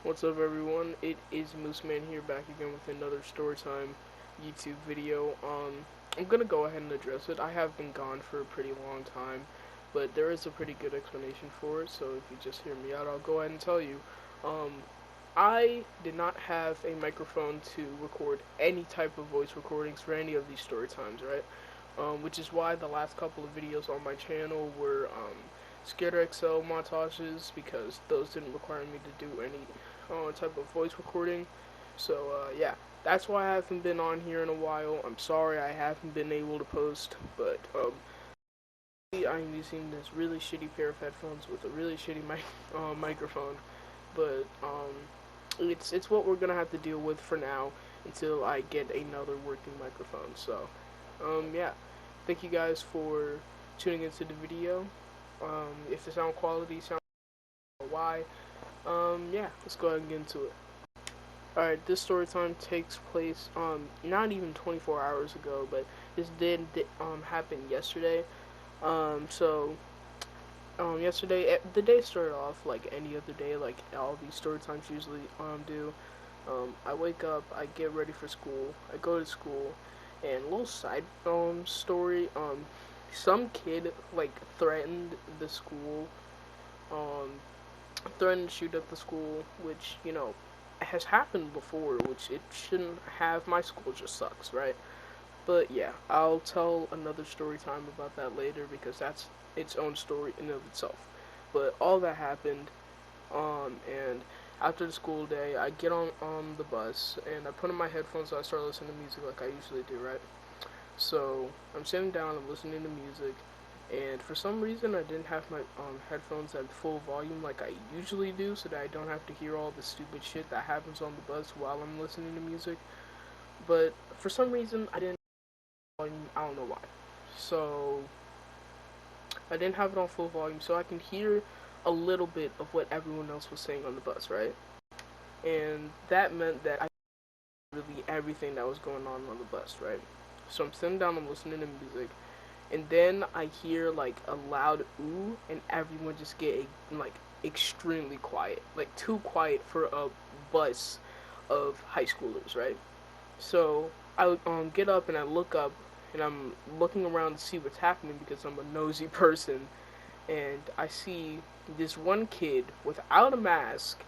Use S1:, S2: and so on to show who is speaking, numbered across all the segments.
S1: What's up, everyone? It is Mooseman here, back again with another Storytime YouTube video. I'm gonna go ahead and address it. I have been gone for a pretty long time, but there is a pretty good explanation for it, so if you just hear me out, I'll go ahead and tell you. Um, I did not have a microphone to record any type of voice recordings for any of these story times, right? Which is why the last couple of videos on my channel were Scared XL montages, because those didn't require me to do any type of voice recording. So yeah, that's why I haven't been on here in a while. I'm sorry I haven't been able to post, but I'm using this really shitty pair of headphones with a really shitty microphone. But it's what we're gonna have to deal with for now until I get another working microphone. So yeah, thank you guys for tuning into the video. If the sound quality sounds why, yeah, let's go ahead and get into it. Alright, this story time takes place not even 24 hours ago, but this did happen yesterday. Yesterday the day started off like any other day, like all these story times usually do. I wake up, I get ready for school, I go to school, and a little side story. Some kid like threatened the school, um, threatened to shoot up the school, which has happened before, which it shouldn't have. My school just sucks, right? But yeah, I'll tell another story time about that later because that's its own story in and of itself. But all that happened, and after the school day, I get on the bus and I put in my headphones so I start listening to music like I usually do, right? So I'm sitting down, I'm listening to music, and for some reason I didn't have my headphones at full volume like I usually do, so that I don't have to hear all the stupid shit that happens on the bus while I'm listening to music. But for some reason I didn't. I don't know why. So I didn't have it on full volume, so I can hear a little bit of what everyone else was saying on the bus, right? And that meant that I really everything that was going on the bus, right? So I'm sitting down, I'm listening to music, and then I hear like a loud ooh, and everyone just get like extremely quiet, like too quiet for a bus of high schoolers, right? So I get up and I look up, and I'm looking around to see what's happening because I'm a nosy person, and I see this one kid without a mask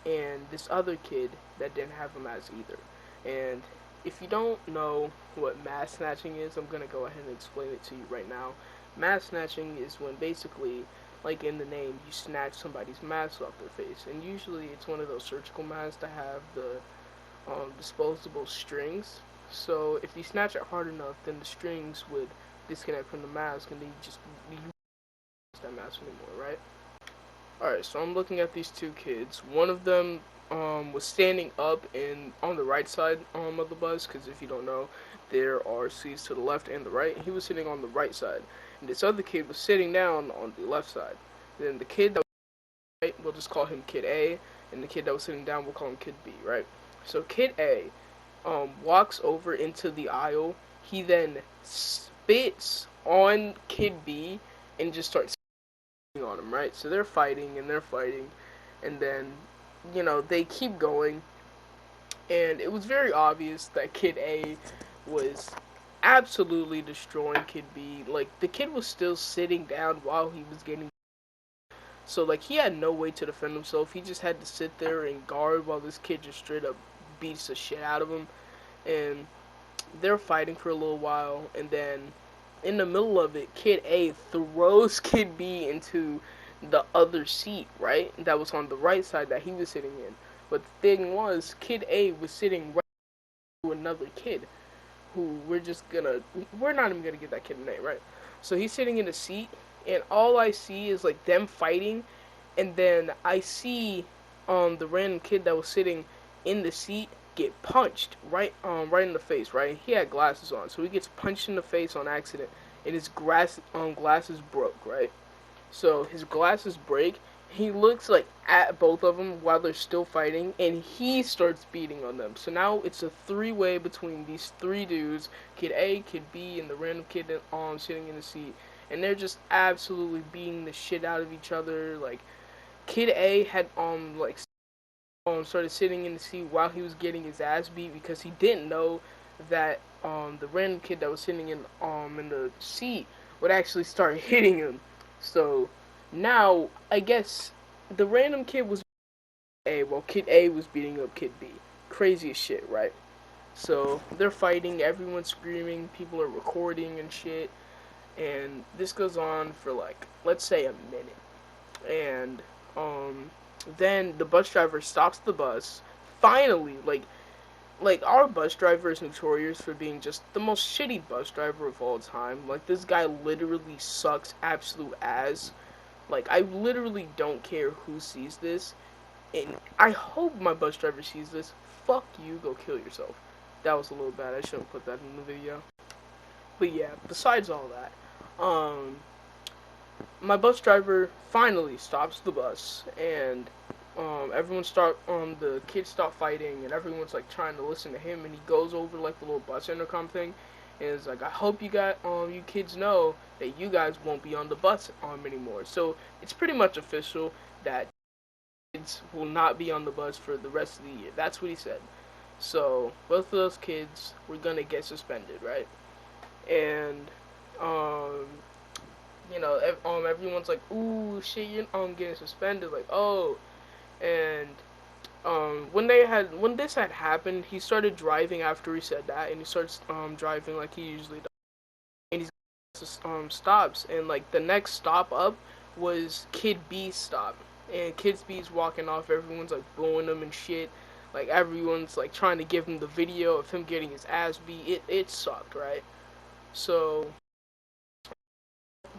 S1: and this other kid that didn't have a mask either. And if you don't know what mask snatching is, I'm gonna go ahead and explain it to you right now. Mask snatching is when basically, like in the name, you snatch somebody's mask off their face, and usually it's one of those surgical masks that have the disposable strings. So if you snatch it hard enough, then the strings would disconnect from the mask, and then you use that mask anymore, right? Alright, so I'm looking at these two kids. One of them was standing up and on the right side of the bus, because if you don't know, there are seats to the left and the right. He was sitting on the right side, and this other kid was sitting down on the left side. Then the kid that was right, we'll just call him Kid A, and the kid that was sitting down, we'll call him Kid B, right? So Kid A walks over into the aisle. He then spits on Kid B and just starts on him, right? So they're fighting and they're fighting, and then they keep going, and it was very obvious that Kid A was absolutely destroying Kid B. Like the kid was still sitting down while he was getting, so like he had no way to defend himself. He just had to sit there and guard while this kid just straight up beats the shit out of him. And they're fighting for a little while, and then in the middle of it, Kid A throws Kid B into the other seat, right? That was on the right side that he was sitting in. But the thing was, Kid A was sitting right to another kid who we're not even gonna give that kid a name, right? So he's sitting in a seat, and all I see is like them fighting, and then I see the random kid that was sitting in the seat get punched right in the face, right? He had glasses on, so he gets punched in the face on accident, and his glasses broke, right? So his glasses break. He looks like at both of them while they're still fighting, and he starts beating on them. So now it's a three-way between these three dudes: Kid A, Kid B, and the random kid sitting in the seat, and they're just absolutely beating the shit out of each other. Like Kid A had like started sitting in the seat while he was getting his ass beat because he didn't know that the random kid that was sitting in the seat would actually start hitting him. So now I guess the random kid was A, while Kid A was beating up Kid B. Crazy as shit, right? So they're fighting, everyone's screaming, people are recording and shit, and this goes on for like let's say a minute, and um, then the bus driver stops the bus. Finally, like our bus driver is notorious for being just the most shitty bus driver of all time. Like this guy literally sucks absolute ass. Like I literally don't care who sees this, and I hope my bus driver sees this. Fuck you, go kill yourself. That was a little bad. I shouldn't put that in the video. But yeah, besides all that, my bus driver finally stops the bus, and everyone start the kids stop fighting, and everyone's like trying to listen to him, and he goes over like the little bus intercom thing, and is like, I hope you kids know that you guys won't be on the bus anymore. So it's pretty much official that kids will not be on the bus for the rest of the year. That's what he said. So both of those kids were gonna get suspended, right? And um, everyone's like, "Ooh, shit, you're getting suspended." Like, oh, and when this had happened, he started driving after he said that, and he starts driving like he usually does, and he stops, and like the next stop up was Kid B's stop, and Kid B's walking off. Everyone's like booing him and shit. Like everyone's like trying to give him the video of him getting his ass beat. It sucked, right? So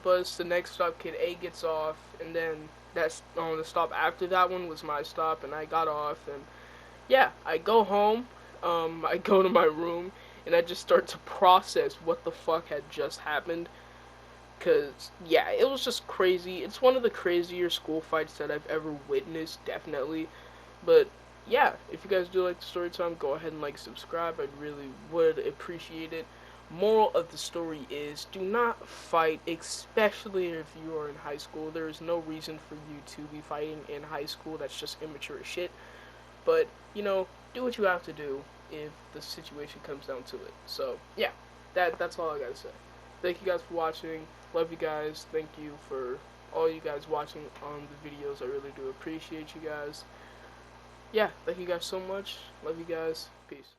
S1: bus. The next stop, Kid A gets off, and then that's the stop after that one was my stop, and I got off, and yeah, I go home. I go to my room, and I just start to process what the fuck had just happened. Cause yeah, it was just crazy. It's one of the crazier school fights that I've ever witnessed, definitely. But yeah, if you guys do like the story time, go ahead and like subscribe. I really would appreciate it. Moral of the story is do not fight, especially if you are in high school. There is no reason for you to be fighting in high school. That's just immature as shit. But, do what you have to do if the situation comes down to it. So, yeah, that's all I gotta say. Thank you guys for watching. Love you guys. Thank you for all you guys watching on the videos. I really do appreciate you guys. Yeah, thank you guys so much. Love you guys. Peace.